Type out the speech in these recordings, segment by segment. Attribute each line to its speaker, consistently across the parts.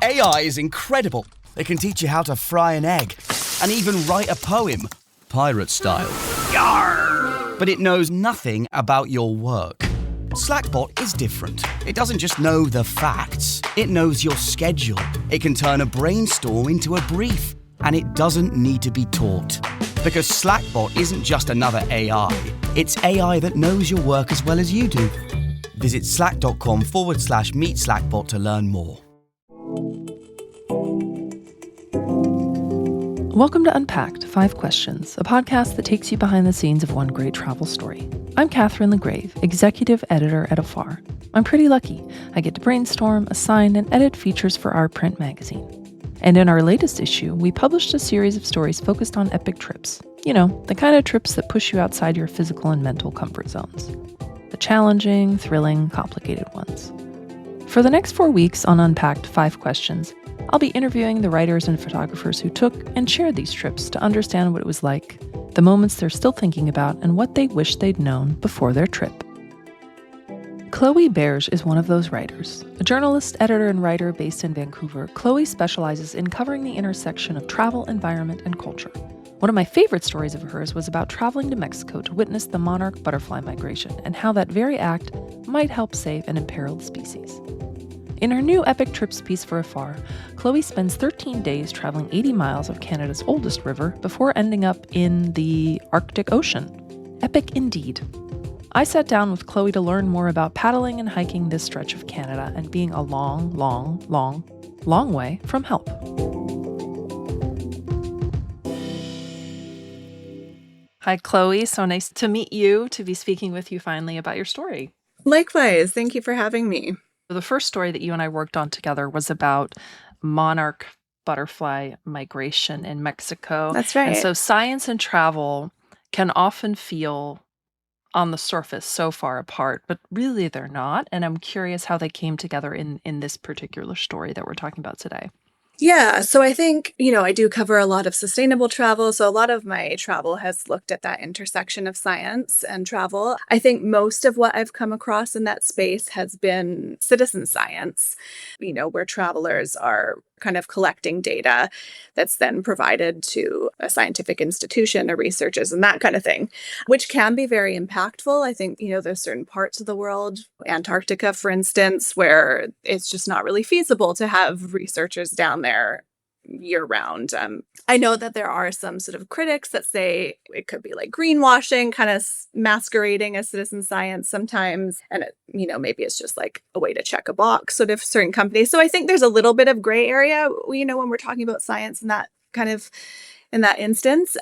Speaker 1: AI is incredible. It can teach you how to fry an egg and even write a poem, pirate style. Yarr! But it knows nothing about your work. Slackbot is different. It doesn't just know the facts. It knows your schedule. It can turn a brainstorm into a brief. And it doesn't need to be taught. Because Slackbot isn't just another AI. It's AI that knows your work as well as you do. Visit slack.com/meet Slackbot to learn more.
Speaker 2: Welcome to Unpacked, 5 Questions, a podcast that takes you behind the scenes of one great travel story. I'm Katherine La Grave, executive editor at Afar. I'm pretty lucky. I get to brainstorm, assign, and edit features for our print magazine. And in our latest issue, we published a series of stories focused on epic trips. You know, the kind of trips that push you outside your physical and mental comfort zones. The challenging, thrilling, complicated ones. For the next 4 weeks on Unpacked 5 Questions, I'll be interviewing the writers and photographers who took and shared these trips to understand what it was like, the moments they're still thinking about, and what they wish they'd known before their trip. Chloe Berge is one of those writers. A journalist, editor, and writer based in Vancouver, Chloe specializes in covering the intersection of travel, environment, and culture. One of my favorite stories of hers was about traveling to Mexico to witness the monarch butterfly migration and how that very act might help save an imperiled species. In her new Epic Trips piece for Afar, Chloe spends 13 days traveling 80 miles of Canada's oldest river before ending up in the Arctic Ocean. Epic indeed. I sat down with Chloe to learn more about paddling and hiking this stretch of Canada and being a long way from help. Hi, Chloe. So nice to meet you, to be speaking with you finally about your story.
Speaker 3: Likewise. Thank you for having me.
Speaker 2: The first story that you and I worked on together was about monarch butterfly migration in Mexico.
Speaker 3: That's right.
Speaker 2: And so science and travel can often feel on the surface so far apart, but really they're not. And I'm curious how they came together in this particular story that we're talking about today.
Speaker 3: Yeah, so I think, I do cover a lot of sustainable travel. So a lot of my travel has looked at that intersection of science and travel. I think most of what I've come across in that space has been citizen science, where travelers are kind of collecting data that's then provided to a scientific institution or researchers and that kind of thing, which can be very impactful. I think, there's certain parts of the world, Antarctica, for instance, where it's just not really feasible to have researchers down there year round. I know that there are some sort of critics that say it could be like greenwashing, kind of masquerading as citizen science sometimes. And, maybe it's just like a way to check a box, sort of certain companies. So I think there's a little bit of gray area, when we're talking about science and that kind of in that instance.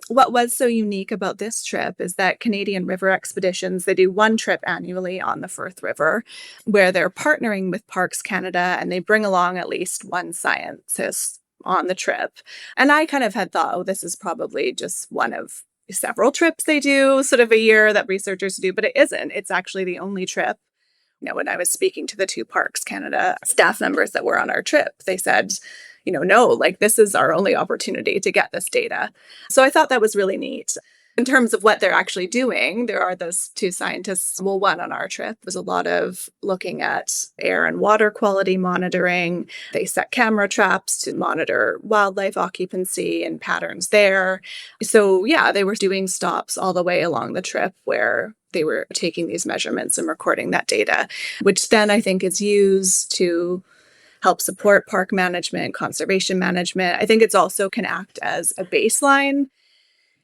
Speaker 3: What was so unique about this trip is that Canadian River Expeditions, they do one trip annually on the Firth River where they're partnering with Parks Canada and they bring along at least one scientist on the trip. And I kind of had thought, this is probably just one of several trips they do sort of a year that researchers do, but it isn't. It's actually the only trip. When I was speaking to the 2 Parks Canada staff members that were on our trip, they said, no, this is our only opportunity to get this data. So I thought that was really neat. In terms of what they're actually doing, there are those 2 scientists. Well, one on our trip was a lot of looking at air and water quality monitoring. They set camera traps to monitor wildlife occupancy and patterns there. So yeah, they were doing stops all the way along the trip where they were taking these measurements and recording that data, which then I think is used to help support park management, conservation management. I think it's also can act as a baseline.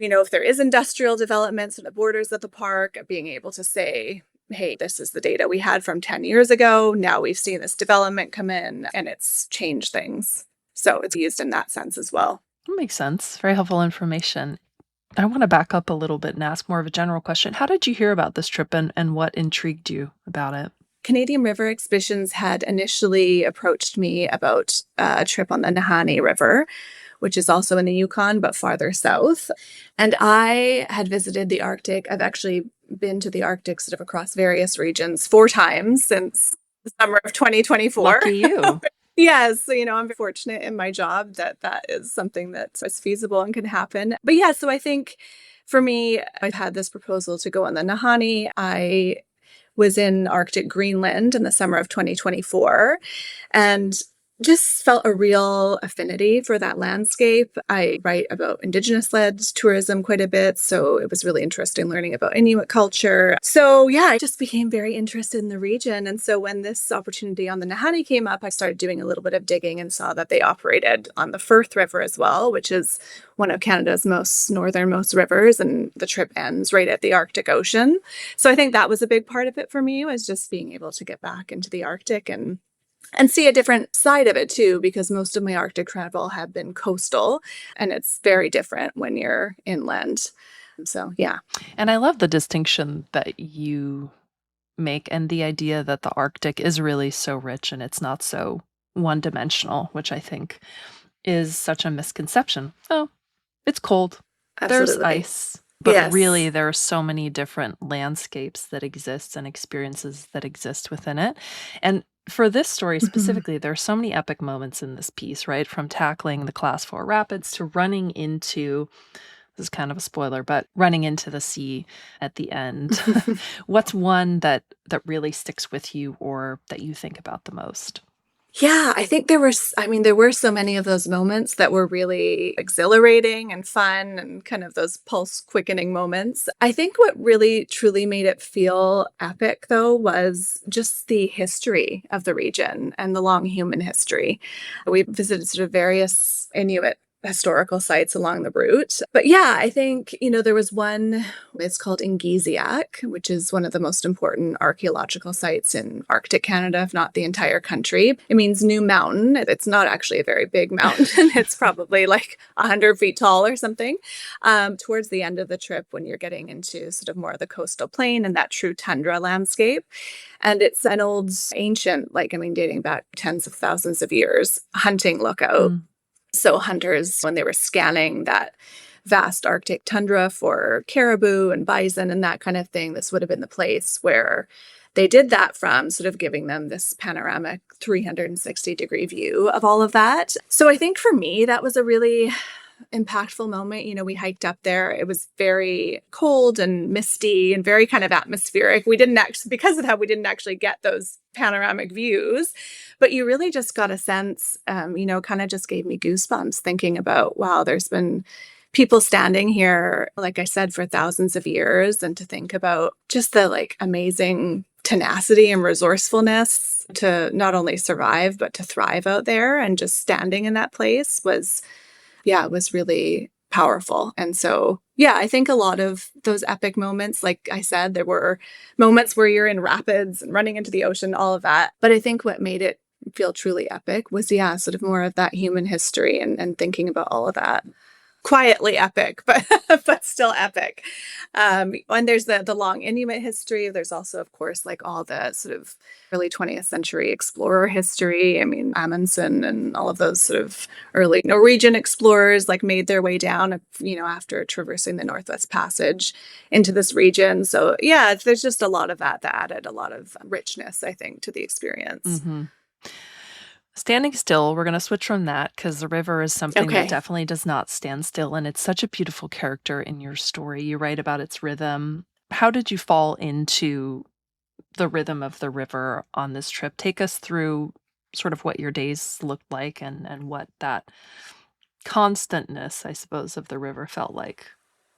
Speaker 3: If there is industrial developments in the borders of the park, being able to say, hey, this is the data we had from 10 years ago. Now we've seen this development come in and it's changed things. So it's used in that sense as well.
Speaker 2: That makes sense. Very helpful information. I want to back up a little bit and ask more of a general question. How did you hear about this trip and what intrigued you about it?
Speaker 3: Canadian River Expeditions had initially approached me about a trip on the Nahanni River, which is also in the Yukon, but farther south. And I had visited the Arctic. I've actually been to the Arctic sort of across various regions 4 times since the summer of 2024.
Speaker 2: Lucky you.
Speaker 3: Yes. So, I'm fortunate in my job that is something that is feasible and can happen. But yeah, so I think for me, I had this proposal to go on the Nahanni. I was in Arctic Greenland in the summer of 2024. And just felt a real affinity for that landscape. I write about Indigenous-led tourism quite a bit, so it was really interesting learning about Inuit culture. So yeah, I just became very interested in the region. And so when this opportunity on the Nahanni came up, I started doing a little bit of digging and saw that they operated on the Firth River as well, which is one of Canada's most northernmost rivers, and the trip ends right at the Arctic Ocean. So I think that was a big part of it for me, was just being able to get back into the Arctic and see a different side of it too, because most of my Arctic travel have been coastal, and it's very different when you're inland. So, yeah.
Speaker 2: And I love the distinction that you make and the idea that the Arctic is really so rich and it's not so one dimensional, which I think is such a misconception. Oh, it's cold. There's
Speaker 3: Absolutely.
Speaker 2: ice. But
Speaker 3: Yes.
Speaker 2: really, there are so many different landscapes that exist and experiences that exist within it. And for this story specifically, there are so many epic moments in this piece, right? From tackling the Class 4 rapids to running into, this is kind of a spoiler, but running into the sea at the end. What's one that really sticks with you or that you think about the most?
Speaker 3: Yeah, I think there were so many of those moments that were really exhilarating and fun and kind of those pulse quickening moments. I think what really truly made it feel epic, though, was just the history of the region and the long human history. We visited sort of various Inuit historical sites along the route. But yeah, I think, there was one, it's called Engigstciak, which is one of the most important archaeological sites in Arctic Canada, if not the entire country. It means new mountain. It's not actually a very big mountain. It's probably like 100 feet tall or something. Towards the end of the trip, when you're getting into sort of more of the coastal plain and that true tundra landscape. And it's an old, ancient, dating back tens of thousands of years, hunting lookout. So hunters, when they were scanning that vast Arctic tundra for caribou and bison and that kind of thing, this would have been the place where they did that from, sort of giving them this panoramic 360-degree view of all of that. So I think for me, that was a really impactful moment. We hiked up there. It was very cold and misty and very kind of atmospheric. Because of that, we didn't actually get those panoramic views, but you really just got a sense, kind of just gave me goosebumps thinking about, wow, there's been people standing here, like I said, for thousands of years. And to think about just the amazing tenacity and resourcefulness to not only survive, but to thrive out there, and just standing in that place was really powerful. And so, I think a lot of those epic moments, like I said, there were moments where you're in rapids and running into the ocean, all of that. But I think what made it feel truly epic was, sort of more of that human history and thinking about all of that. Quietly epic, but but still epic. And there's the long Inuit history. There's also, of course, all the sort of early 20th century explorer history. Amundsen and all of those sort of early Norwegian explorers made their way down, after traversing the Northwest Passage into this region. So yeah, there's just a lot of that added a lot of richness, I think, to the experience.
Speaker 2: Mm-hmm. Standing still, we're going to switch from that because the river is something that definitely does not stand still. And it's such a beautiful character in your story. You write about its rhythm. How did you fall into the rhythm of the river on this trip? Take us through sort of what your days looked like and what that constantness, I suppose, of the river felt like.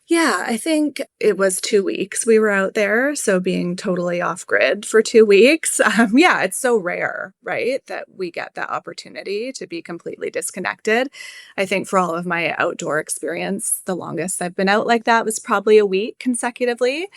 Speaker 3: Yeah, I think it was 2 weeks we were out there. So being totally off grid for 2 weeks. It's so rare, right, that we get that opportunity to be completely disconnected. I think for all of my outdoor experience, the longest I've been out like that was probably a week consecutively.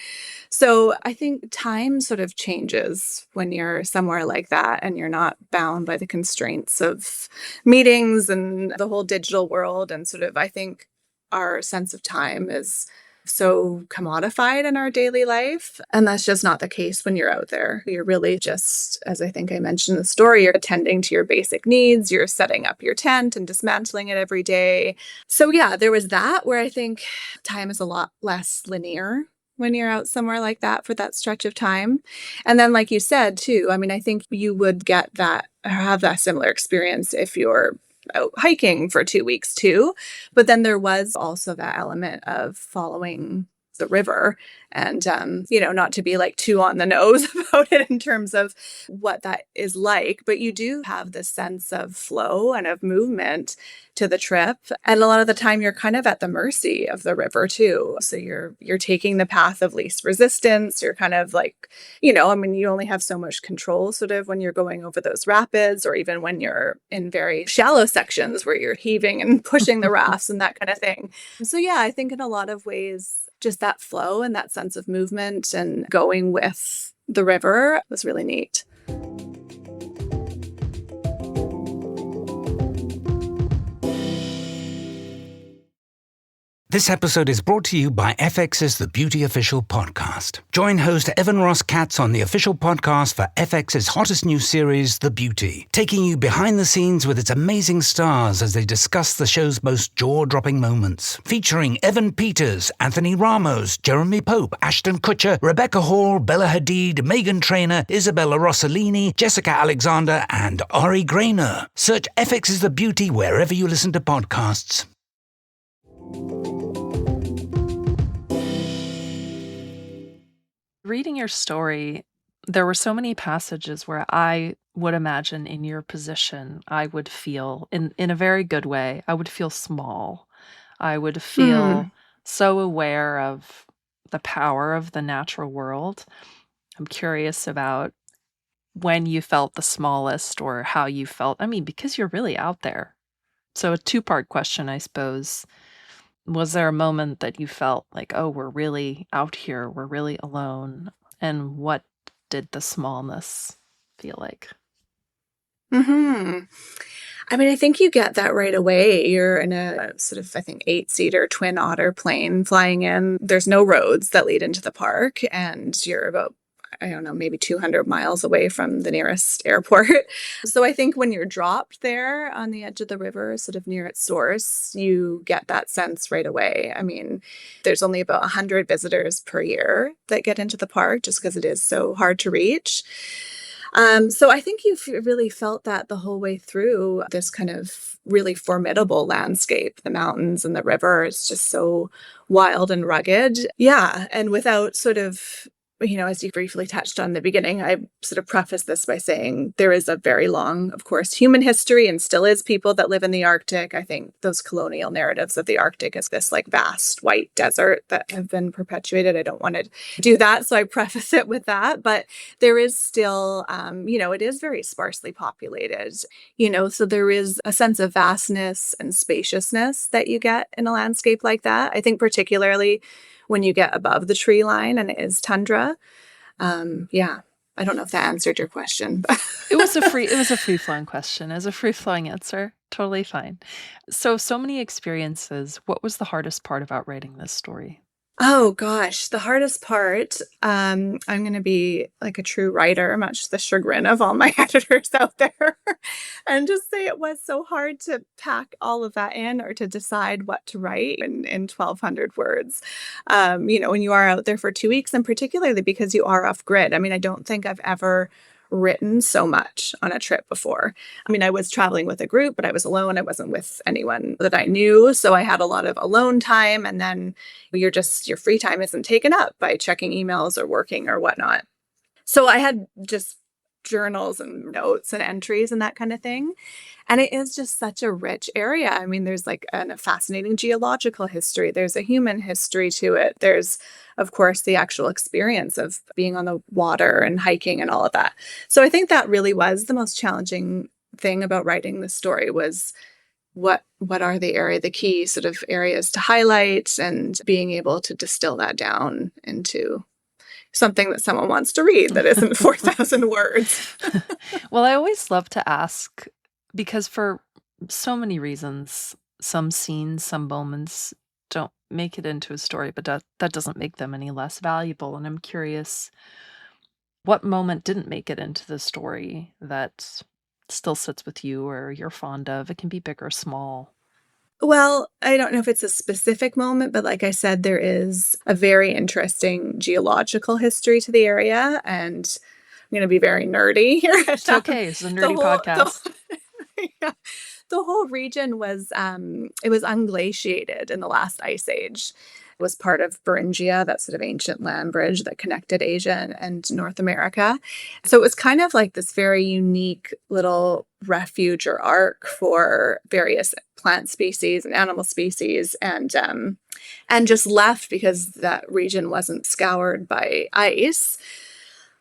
Speaker 3: So I think time sort of changes when you're somewhere like that and you're not bound by the constraints of meetings and the whole digital world. And sort of, I think, our sense of time is so commodified in our daily life. And that's just not the case when you're out there. You're really just, as I think I mentioned in the story, you're attending to your basic needs. You're setting up your tent and dismantling it every day. So there was that where I think time is a lot less linear when you're out somewhere like that for that stretch of time. And then, like you said, too, I think you would get that, or have that similar experience if you're out hiking for 2 weeks too. But then there was also that element of following the river. And, not to be like too on the nose about it in terms of what that is like, but you do have this sense of flow and of movement to the trip. And a lot of the time you're kind of at the mercy of the river too. So you're taking the path of least resistance. You're kind of like, you only have so much control sort of when you're going over those rapids, or even when you're in very shallow sections where you're heaving and pushing the rafts and that kind of thing. So yeah, I think in a lot of ways, just that flow and that sense of movement and going with the river was really neat.
Speaker 4: This episode is brought to you by FX's The Beauty Official Podcast. Join host Evan Ross Katz on the official podcast for FX's hottest new series, The Beauty, taking you behind the scenes with its amazing stars as they discuss the show's most jaw-dropping moments. Featuring Evan Peters, Anthony Ramos, Jeremy Pope, Ashton Kutcher, Rebecca Hall, Bella Hadid, Meghan Trainor, Isabella Rossellini, Jessica Alexander, and Ari Grainer. Search FX's The Beauty wherever you listen to podcasts.
Speaker 2: Reading your story, there were so many passages where I would imagine in your position, I would feel, in a very good way, I would feel small. I would feel so aware of the power of the natural world. I'm curious about when you felt the smallest or how you felt. I mean, because you're really out there. So a two-part question, I suppose. Was there a moment that you felt like, oh, we're really out here, we're really alone? And what did the smallness feel like?
Speaker 3: I think you get that right away. You're in a sort of, I think, 8-seater twin otter plane flying in. There's no roads that lead into the park, and you're about, I don't know, maybe 200 miles away from the nearest airport. So I think when you're dropped there on the edge of the river, sort of near its source, you get that sense right away. I mean, there's only about 100 visitors per year that get into the park just because it is so hard to reach. So I think you've really felt that the whole way through this kind of really formidable landscape. The mountains and the river is just so wild and rugged. Yeah. And without sort of, as you briefly touched on in the beginning, I sort of preface this by saying there is a very long, of course, human history and still is people that live in the Arctic. I think those colonial narratives of the Arctic as this like vast white desert that have been perpetuated. I don't want to do that. So I preface it with that. But there is still, it is very sparsely populated, so there is a sense of vastness and spaciousness that you get in a landscape like that. I think particularly when you get above the tree line and it is tundra. I don't know if that answered your question. But
Speaker 2: It was a free-flowing question. It was a free-flowing answer. Totally fine. So many experiences. What was the hardest part about writing this story?
Speaker 3: Oh gosh, the hardest part, I'm going to be like a true writer, much to the chagrin of all my editors out there, and just say it was so hard to pack all of that in or to decide what to write in 1,200 words. When you are out there for 2 weeks, and particularly because you are off grid. I mean, I don't think I've ever written so much on a trip before. I mean, I was traveling with a group, but I was alone. I wasn't with anyone that I knew. So I had a lot of alone time. And then your free time isn't taken up by checking emails or working or whatnot. So I had just journals and notes and entries and that kind of thing. And it is just such a rich area. I mean, there's like a fascinating geological history. There's a human history to it. There's, of course, the actual experience of being on the water and hiking and all of that. So I think that really was the most challenging thing about writing this story was what are the key sort of areas to highlight and being able to distill that down into something that someone wants to read that isn't 4,000 words.
Speaker 2: Well, I always love to ask, because for so many reasons, some scenes, some moments don't make it into a story, but that doesn't make them any less valuable. And I'm curious, what moment didn't make it into the story that still sits with you or you're fond of? It can be big or small.
Speaker 3: Well, I don't know if it's a specific moment, but like I said, there is a very interesting geological history to the area. And I'm going to be very nerdy here.
Speaker 2: It's okay. It's a nerdy podcast.
Speaker 3: Yeah. The whole region was, it was unglaciated in the last ice age. was part of Beringia, that sort of ancient land bridge that connected Asia and North America. So it was kind of like this very unique little refuge or ark for various plant species and animal species, and just left because that region wasn't scoured by ice.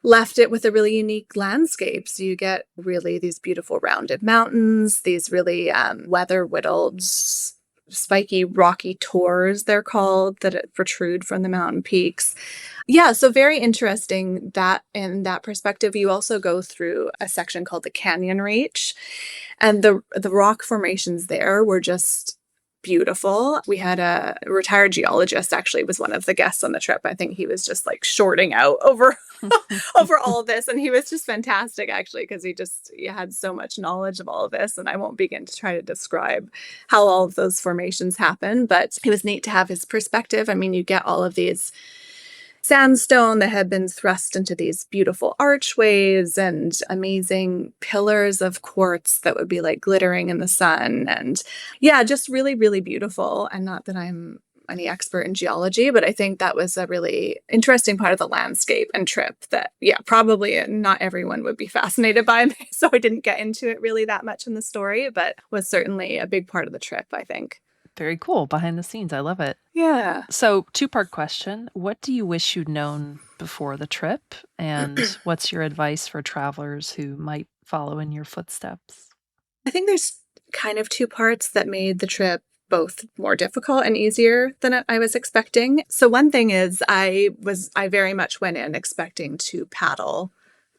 Speaker 3: Left it with a really unique landscape. So you get really these beautiful rounded mountains, these really weather-whittled, spiky, rocky tors, they're called, that protrude from the mountain peaks. Yeah, so very interesting that in that perspective. You also go through a section called the Canyon Reach, and the rock formations there were just beautiful. We had a retired geologist, actually was one of the guests on the trip. I think he was just like shorting out over over all of this, and he was just fantastic, actually, because he had so much knowledge of all of this, and I won't begin to try to describe how all of those formations happen, but it was neat to have his perspective. I mean, you get all of these sandstone that had been thrust into these beautiful archways and amazing pillars of quartz that would be like glittering in the sun. And yeah, just really, really beautiful. And not that I'm any expert in geology, but I think that was a really interesting part of the landscape and trip that, yeah, probably not everyone would be fascinated by. So I didn't get into it really that much in the story, but was certainly a big part of the trip, I think.
Speaker 2: Very cool. Behind the scenes. I love it.
Speaker 3: Yeah.
Speaker 2: So, two-part question. What do you wish you'd known before the trip? And what's your advice for travelers who might follow in your footsteps?
Speaker 3: I think there's kind of two parts that made the trip both more difficult and easier than I was expecting. So one thing is I very much went in expecting to paddle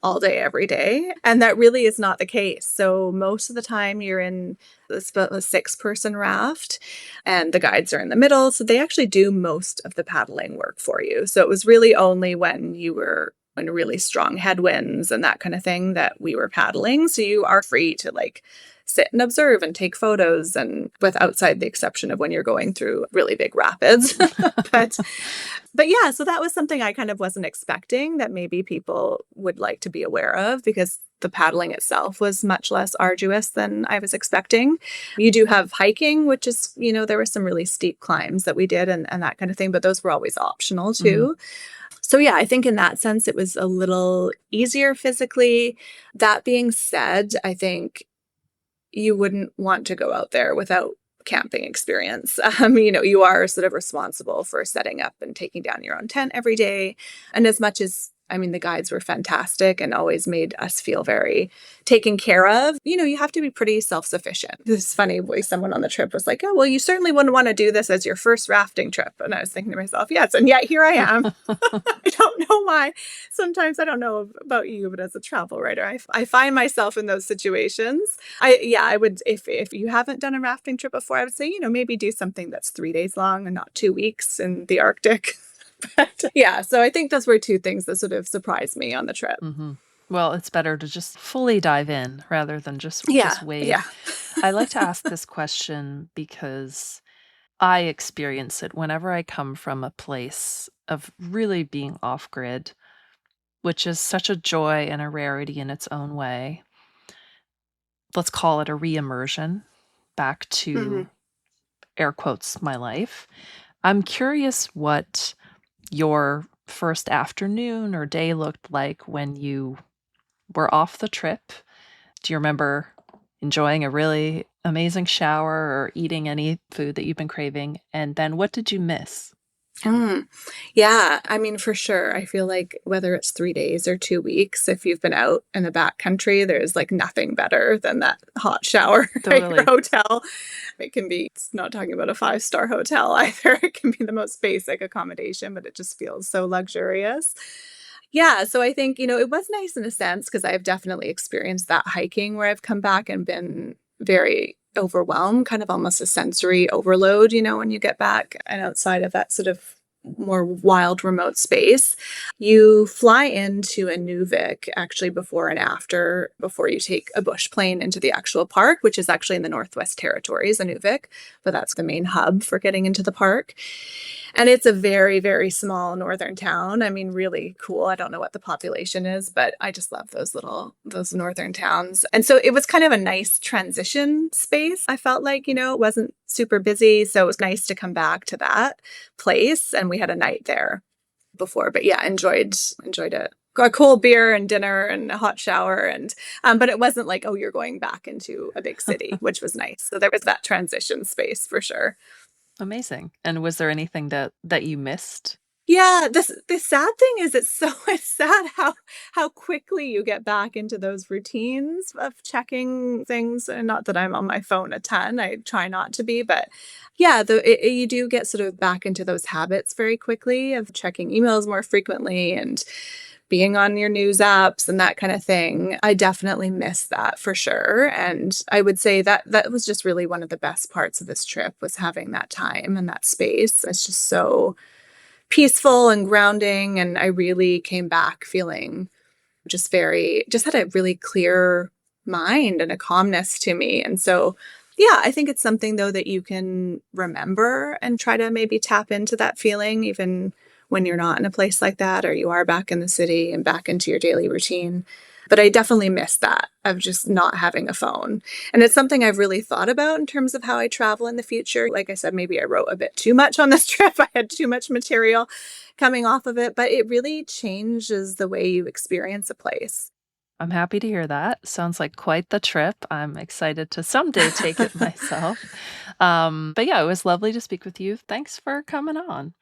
Speaker 3: all day, every day. And that really is not the case. So most of the time you're in a 6-person raft and the guides are in the middle. So they actually do most of the paddling work for you. So it was really only when you were in really strong headwinds and that kind of thing that we were paddling. So you are free to like sit and observe and take photos, and with outside the exception of when you're going through really big rapids. But yeah, so that was something I kind of wasn't expecting that maybe people would like to be aware of, because the paddling itself was much less arduous than I was expecting. You do have hiking, which is, there were some really steep climbs that we did and that kind of thing, but those were always optional too. Mm-hmm. So yeah, I think in that sense, it was a little easier physically. That being said, I think you wouldn't want to go out there without camping experience. You are sort of responsible for setting up and taking down your own tent every day. And as much as, the guides were fantastic and always made us feel very taken care of, you have to be pretty self-sufficient. This is funny, someone on the trip was like, oh, well, you certainly wouldn't want to do this as your first rafting trip. And I was thinking to myself, yes, and yet here I am. I don't know why. Sometimes I don't know about you, but as a travel writer, I find myself in those situations. I would, if you haven't done a rafting trip before, I would say, maybe do something that's 3 days long and not 2 weeks in the Arctic. But yeah, so I think those were two things that sort of surprised me on the trip.
Speaker 2: Mm-hmm. Well, it's better to just fully dive in rather than just wade.
Speaker 3: Yeah.
Speaker 2: I like to ask this question because I experience it whenever I come from a place of really being off-grid, which is such a joy and a rarity in its own way. Let's call it a re-immersion back to, air quotes, my life. I'm curious what your first afternoon or day looked like when you were off the trip. Do you remember enjoying a really amazing shower or eating any food that you've been craving? And then what did you miss?
Speaker 3: Yeah, for sure. I feel like whether it's 3 days or 2 weeks, if you've been out in the backcountry, there's like nothing better than that hot shower at your hotel. It can be, it's not talking about a 5-star hotel either. It can be the most basic accommodation, but it just feels so luxurious. Yeah, so I think, it was nice in a sense because I've definitely experienced that hiking where I've come back and been very overwhelmed, kind of almost a sensory overload, when you get back and outside of that sort of more wild, remote space. You fly into Inuvik actually before and after, before you take a bush plane into the actual park, which is actually in the Northwest Territories, Inuvik, but that's the main hub for getting into the park. And it's a very, very small northern town. I mean, really cool. I don't know what the population is, but I just love those northern towns. And so it was kind of a nice transition space. I felt like, it wasn't super busy. So it was nice to come back to that place. And we had a night there before, but yeah, enjoyed it. Got a cold beer and dinner and a hot shower. And, but it wasn't like, oh, you're going back into a big city, which was nice. So there was that transition space for sure.
Speaker 2: Amazing. And was there anything that you missed?
Speaker 3: Yeah, the sad thing is it's sad how quickly you get back into those routines of checking things. And not that I'm on my phone a ton, I try not to be, but yeah, you do get sort of back into those habits very quickly of checking emails more frequently and being on your news apps and that kind of thing. I definitely miss that for sure. And I would say that was just really one of the best parts of this trip, was having that time and that space. It's just so peaceful and grounding. And I really came back feeling just had a really clear mind and a calmness to me. And so, yeah, I think it's something though that you can remember and try to maybe tap into that feeling, even when you're not in a place like that, or you are back in the city and back into your daily routine. But I definitely miss that of just not having a phone. And it's something I've really thought about in terms of how I travel in the future. Like I said, maybe I wrote a bit too much on this trip. I had too much material coming off of it, but it really changes the way you experience a place.
Speaker 2: I'm happy to hear that. Sounds like quite the trip. I'm excited to someday take it myself. But yeah, it was lovely to speak with you. Thanks for coming on.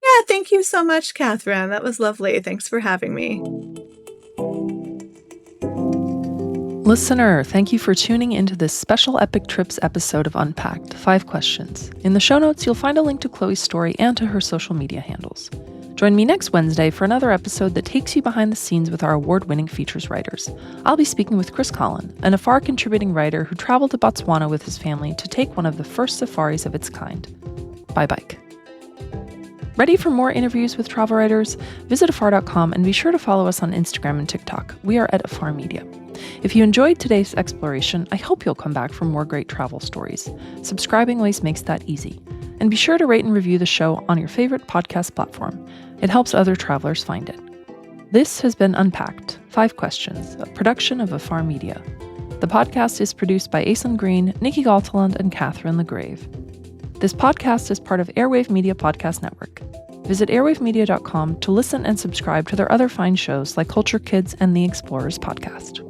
Speaker 3: Yeah, thank you so much, Catherine. That was lovely. Thanks for having me.
Speaker 2: Listener, thank you for tuning into this special Epic Trips episode of Unpacked, 5 questions. In the show notes, you'll find a link to Chloe's story and to her social media handles. Join me next Wednesday for another episode that takes you behind the scenes with our award-winning features writers. I'll be speaking with Chris Collin, an Afar contributing writer who traveled to Botswana with his family to take one of the first safaris of its kind, by bike. Ready for more interviews with travel writers? Visit afar.com and be sure to follow us on Instagram and TikTok. We are at Afar Media. If you enjoyed today's exploration, I hope you'll come back for more great travel stories. Subscribing always makes that easy. And be sure to rate and review the show on your favorite podcast platform. It helps other travelers find it. This has been Unpacked, 5 Questions, a production of Afar Media. The podcast is produced by Aislinn Green, Nikki Galtaland, and Katherine La Grave. This podcast is part of Airwave Media Podcast Network. Visit airwavemedia.com to listen and subscribe to their other fine shows like Culture Kids and the Explorers Podcast.